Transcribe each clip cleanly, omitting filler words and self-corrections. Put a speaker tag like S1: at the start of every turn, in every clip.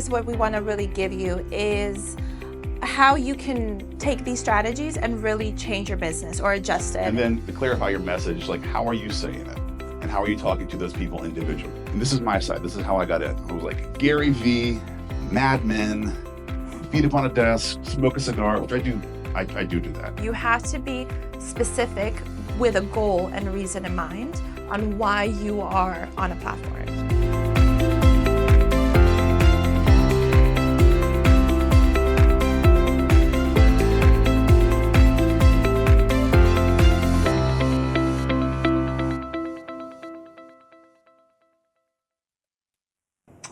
S1: focus, what we want to really give you is how you can take these strategies and really change your business or adjust it.
S2: And then to clarify your message, like how are you saying it? And how are you talking to those people individually? And this is my side. This is how I got in. I was like Gary V, Mad Men, feet up on a desk, smoke a cigar, which I do that.
S1: You have to be specific with a goal and reason in mind on why you are on a platform.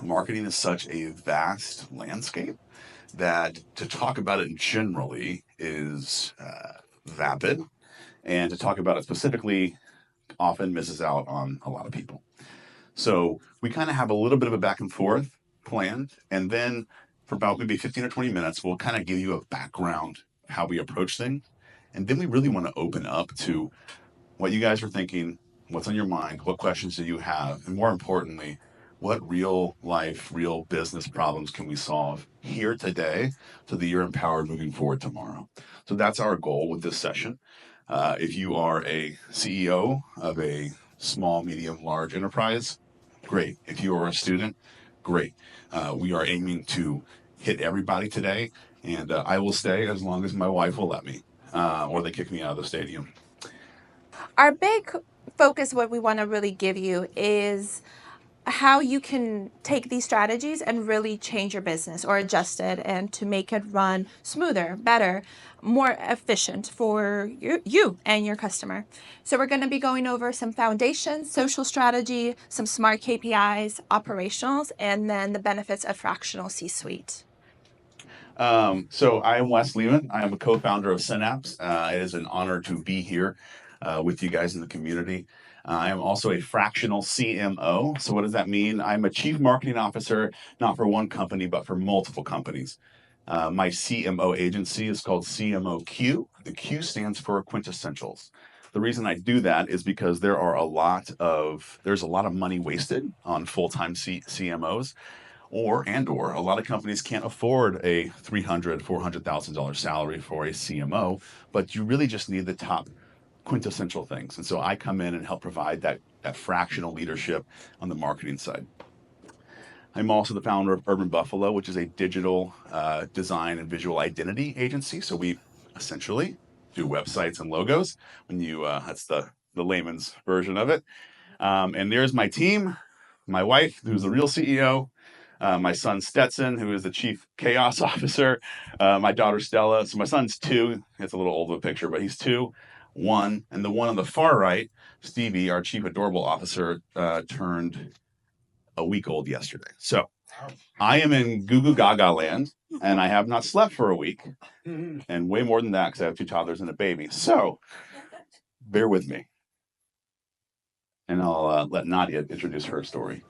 S2: Marketing is such a vast landscape that to talk about it generally is vapid, and to talk about it specifically often misses out on a lot of people. So we kind of have a little bit of a back and forth planned, and then for about maybe 15 or 20 minutes, we'll kind of give you a background how we approach things, and then we really want to open up to what you guys are thinking, what's on your mind, what questions do you have, and more importantly, what real life, real business problems can we solve here today so that you're empowered moving forward tomorrow? So that's our goal with this session. If you are a CEO of a small, medium, large enterprise, great. If you are a student, great. We are aiming to hit everybody today, and I will stay as long as my wife will let me, or they kick me out of the stadium.
S1: Our big focus, what we want to really give you is how you can take these strategies and really change your business or adjust it and to make it run smoother, better, more efficient for you and your customer. So we're going to be going over some foundations, social strategy, some smart KPIs, operationals, and then the benefits of fractional C-suite.
S2: So I am Wes Lehman. I am a co-founder of Synapse. It is an honor to be here with you guys in the community. I am also a fractional CMO. So what does that mean? I'm a chief marketing officer, not for one company, but for multiple companies. My CMO agency is called CMOQ. The Q stands for Quintessentials. The reason I do that is because there's a lot of money wasted on full-time CMOs. Or a lot of companies can't afford a $300,000, $400,000 salary for a CMO, but you really just need the top quintessential things. And so I come in and help provide that fractional leadership on the marketing side. I'm also the founder of Urban Buffalo, which is a digital design and visual identity agency. So we essentially do websites and logos. That's the layman's version of it. And there's my team, my wife, who's the real CEO, my son Stetson, who is the chief chaos officer, my daughter Stella. So my son's 2. It's a little old of a picture, but he's 2. 1, and the one on the far right, Stevie, our chief adorable officer, turned a week old yesterday. So I am in goo goo gaga land, and I have not slept for a week, and way more than that because I have 2 toddlers and a baby. So bear with me, and I'll let Nadia introduce her story.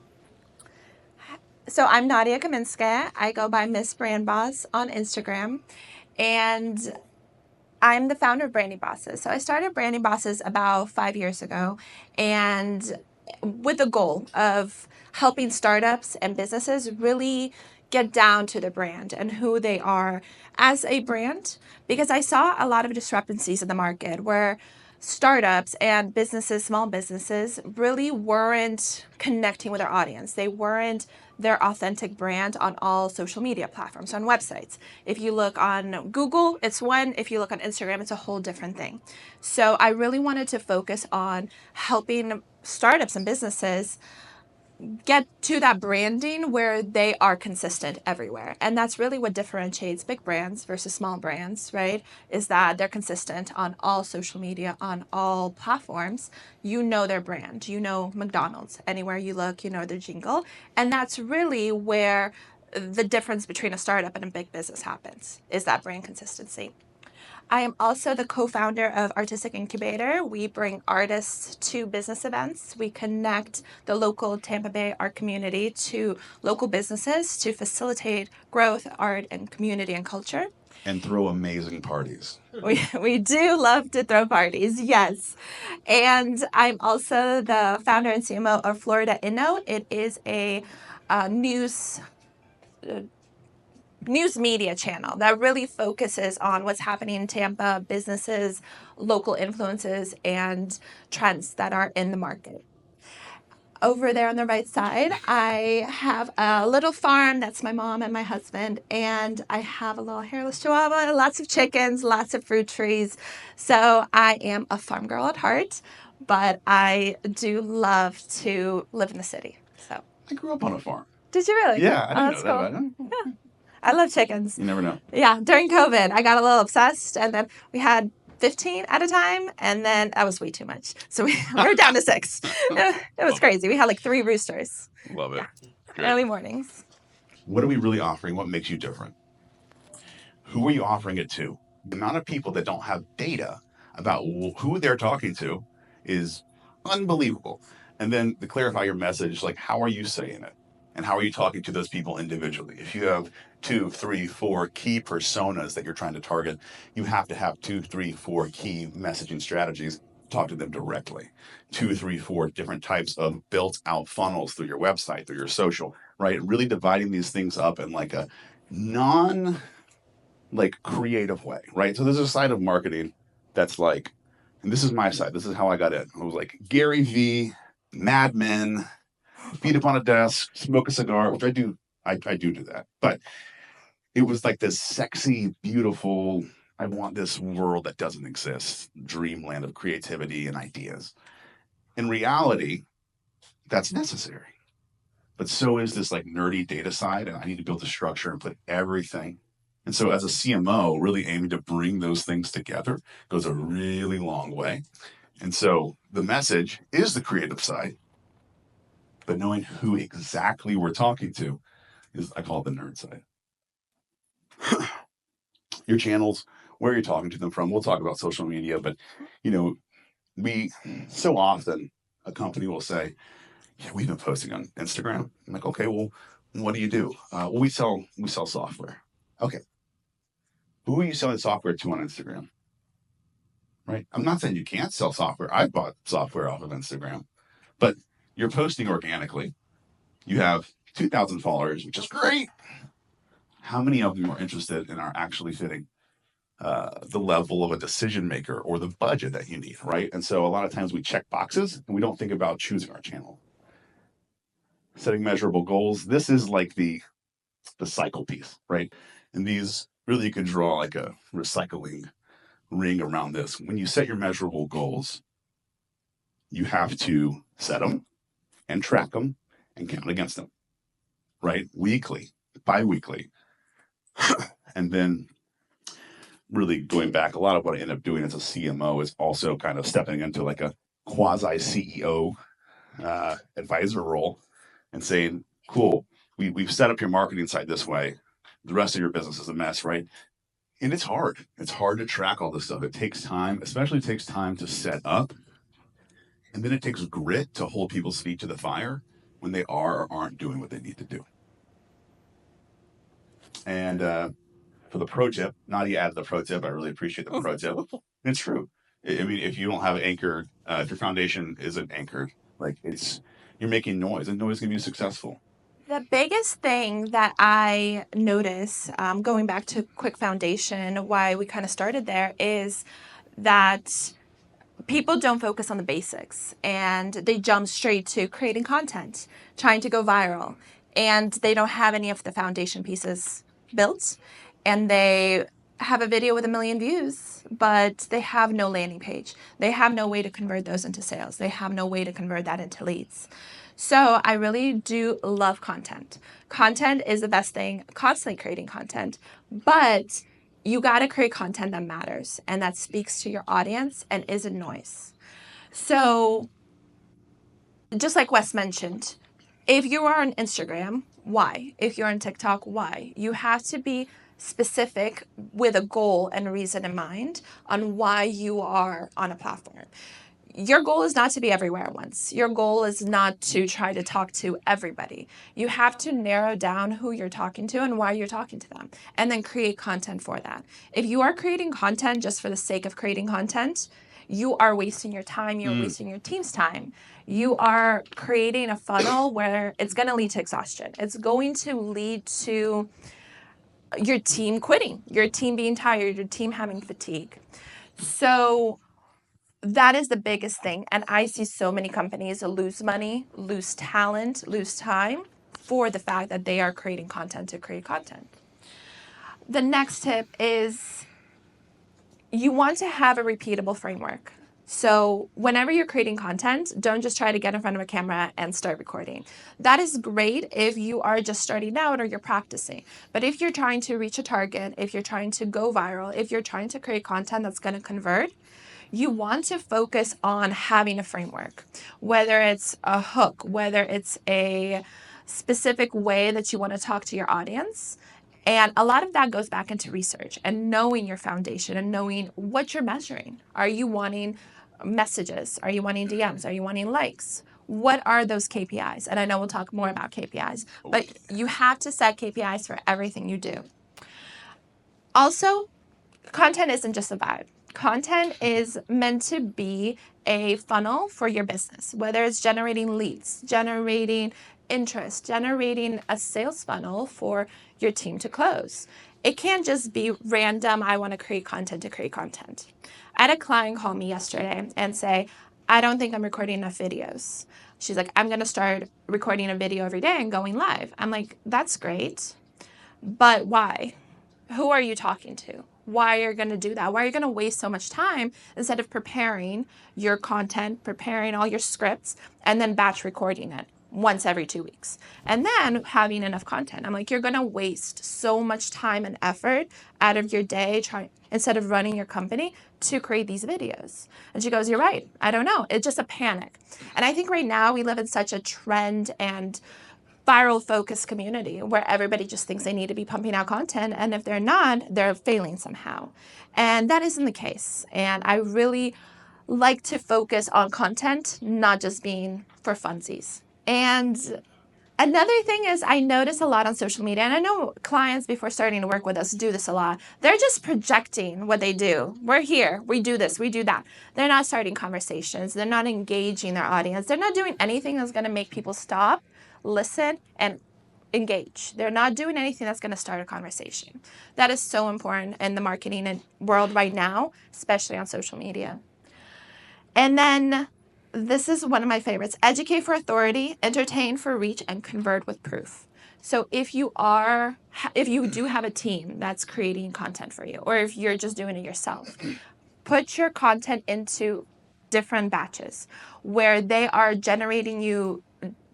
S1: So I'm Nadia Kaminskaya. I go by Miss Brand Boss on Instagram, and I'm the founder of Branding Bosses. So I started Branding Bosses about 5 years ago, and with the goal of helping startups and businesses really get down to the brand and who they are as a brand, because I saw a lot of discrepancies in the market where startups and businesses, small businesses, really weren't connecting with their audience. They weren't their authentic brand on all social media platforms, on websites. If you look on Google, it's one. If you look on Instagram, it's a whole different thing. So I really wanted to focus on helping startups and businesses get to that branding where they are consistent everywhere. And that's really what differentiates big brands versus small brands, right? Is that they're consistent on all social media, on all platforms. You know their brand. You know McDonald's. Anywhere you look, you know their jingle. And that's really where the difference between a startup and a big business happens, is that brand consistency. I am also the co-founder of Artistic Incubator. We bring artists to business events. We connect the local Tampa Bay art community to local businesses to facilitate growth, art, and community and culture.
S2: And throw amazing parties.
S1: We do love to throw parties, yes. And I'm also the founder and CMO of Florida Inno. It is a news news media channel that really focuses on what's happening in Tampa, businesses, local influences, and trends that are in the market. Over there on the right side, I have a little farm. That's my mom and my husband. And I have a little hairless chihuahua, lots of chickens, lots of fruit trees. So I am a farm girl at heart, but I do love to live in the city. So
S2: I grew up on a farm.
S1: did you really?
S2: Yeah, I didn't know
S1: that's
S2: that
S1: cool.
S2: about it.
S1: I love chickens.
S2: You never know.
S1: Yeah, during COVID, I got a little obsessed, and then we had 15 at a time, and then that was way too much. So we're down to 6. It was crazy. We had like 3 roosters.
S2: Love it.
S1: Yeah.
S2: Great.
S1: Early mornings.
S2: What are we really offering? What makes you different? Who are you offering it to? The amount of people that don't have data about who they're talking to is unbelievable. And then to clarify your message, like, how are you saying it? And how are you talking to those people individually? If you have 2, 3, 4 key personas that you're trying to target, you have to have 2, 3, 4 key messaging strategies. Talk to them directly. 2, 3, 4 different types of built out funnels through your website, through your social, right? Really dividing these things up in like a non creative way, right? So there's a side of marketing that's like, and this is my side. This is how I got in. I was like Gary V, Mad Men, feet up on a desk, smoke a cigar, which I do. I do that, but it was like this sexy, beautiful. I want this world that doesn't exist, dreamland of creativity and ideas. In reality, that's necessary. But so is this like nerdy data side, and I need to build a structure and put everything. And so, as a CMO, really aiming to bring those things together goes a really long way. And so, the message is the creative side, but knowing who exactly we're talking to is, I call it the nerd side. Your channels, where you're talking to them from. We'll talk about social media, but we so often a company will say, yeah, we've been posting on Instagram. I'm like, okay, well, what do you do? Well, we sell software. Okay, who are you selling software to on Instagram? Right? I'm not saying you can't sell software. I bought software off of Instagram, but you're posting organically. You have 2,000 followers, which is great. How many of them are interested and are actually fitting the level of a decision maker or the budget that you need, right? And so a lot of times we check boxes and we don't think about choosing our channel. Setting measurable goals. This is like the cycle piece, right? And these really you can draw like a recycling ring around this. When you set your measurable goals, you have to set them and track them and count against them, right? Weekly, bi-weekly. And then really going back, a lot of what I end up doing as a CMO is also kind of stepping into like a quasi CEO advisor role and saying, cool, we've set up your marketing side this way. The rest of your business is a mess, right? And it's hard. It's hard to track all this stuff. It takes time, especially it takes time to set up. And then it takes grit to hold people's feet to the fire when they are or aren't doing what they need to do. And for the pro tip, Nadia added the pro tip. I really appreciate the pro tip. And it's true. I mean, if you don't have anchored, if your foundation isn't anchored, like you're making noise, and noise can be successful.
S1: The biggest thing that I notice, going back to quick foundation, why we kind of started there, is that people don't focus on the basics and they jump straight to creating content, trying to go viral, and they don't have any of the foundation pieces built, and they have a video with 1 million views, but they have no landing page. They have no way to convert those into sales. They have no way to convert that into leads. So I really do love content. Content is the best thing, constantly creating content, but you got to create content that matters and that speaks to your audience and isn't noise. So just like Wes mentioned, if you are on Instagram, why? If you're on TikTok, why? You have to be specific with a goal and a reason in mind on why you are on a platform. Your goal is not to be everywhere at once. Your goal is not to try to talk to everybody. You have to narrow down who you're talking to and why you're talking to them, and then create content for that. If you are creating content just for the sake of creating content, you are wasting your time. You're wasting your team's time. You are creating a funnel where it's going to lead to exhaustion. It's going to lead to your team quitting, your team being tired, your team having fatigue. So that is the biggest thing. And I see so many companies lose money, lose talent, lose time for the fact that they are creating content to create content. The next tip is you want to have a repeatable framework. So whenever you're creating content, don't just try to get in front of a camera and start recording. That is great if you are just starting out or you're practicing. But if you're trying to reach a target, if you're trying to go viral, if you're trying to create content that's going to convert, you want to focus on having a framework, whether it's a hook, whether it's a specific way that you want to talk to your audience. And a lot of that goes back into research and knowing your foundation and knowing what you're measuring. Are you wanting messages? Are you wanting DMs? Are you wanting likes? What are those KPIs? And I know we'll talk more about KPIs, but you have to set KPIs for everything you do. Also, content isn't just a vibe. Content is meant to be a funnel for your business, whether it's generating leads, generating interest, generating a sales funnel for your team to close. It can't just be random, I want to create content to create content. I had a client call me yesterday and say, I don't think I'm recording enough videos. She's like, I'm going to start recording a video every day and going live. I'm like, that's great, but why? Who are you talking to? Why are you going to do that? Why are you going to waste so much time instead of preparing your content, preparing all your scripts, and then batch recording it once every 2 weeks? And then having enough content. I'm like, you're going to waste so much time and effort out of your day instead of running your company to create these videos. And she goes, you're right. I don't know. It's just a panic. And I think right now we live in such a trend and viral focused community where everybody just thinks they need to be pumping out content, and if they're not, they're failing somehow. And that isn't the case. And I really like to focus on content, not just being for funsies. And another thing is I notice a lot on social media, and I know clients before starting to work with us do this a lot. They're just projecting what they do. We're here, we do this, we do that. They're not starting conversations. They're not engaging their audience. They're not doing anything that's going to make people stop, listen, and engage. They're not doing anything that's going to start a conversation. That is so important in the marketing world right now, especially on social media. And then this is one of my favorites. Educate for authority, entertain for reach, and convert with proof. So if you do have a team that's creating content for you, or if you're just doing it yourself, put your content into different batches where they are generating you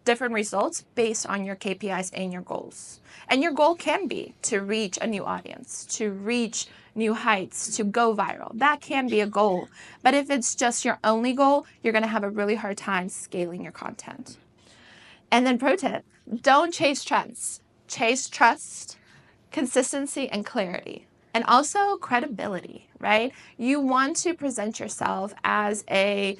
S1: different results based on your KPIs and your goals. And your goal can be to reach a new audience, to reach new heights, to go viral. That can be a goal. But if it's just your only goal, you're going to have a really hard time scaling your content. And then pro tip, don't chase trends. Chase trust, consistency, and clarity. And also credibility, right? You want to present yourself as a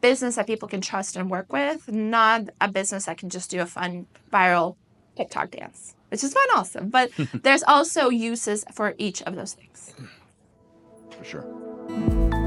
S1: business that people can trust and work with, not a business that can just do a fun viral TikTok dance, which is fun also. But there's also uses for each of those things.
S2: For sure.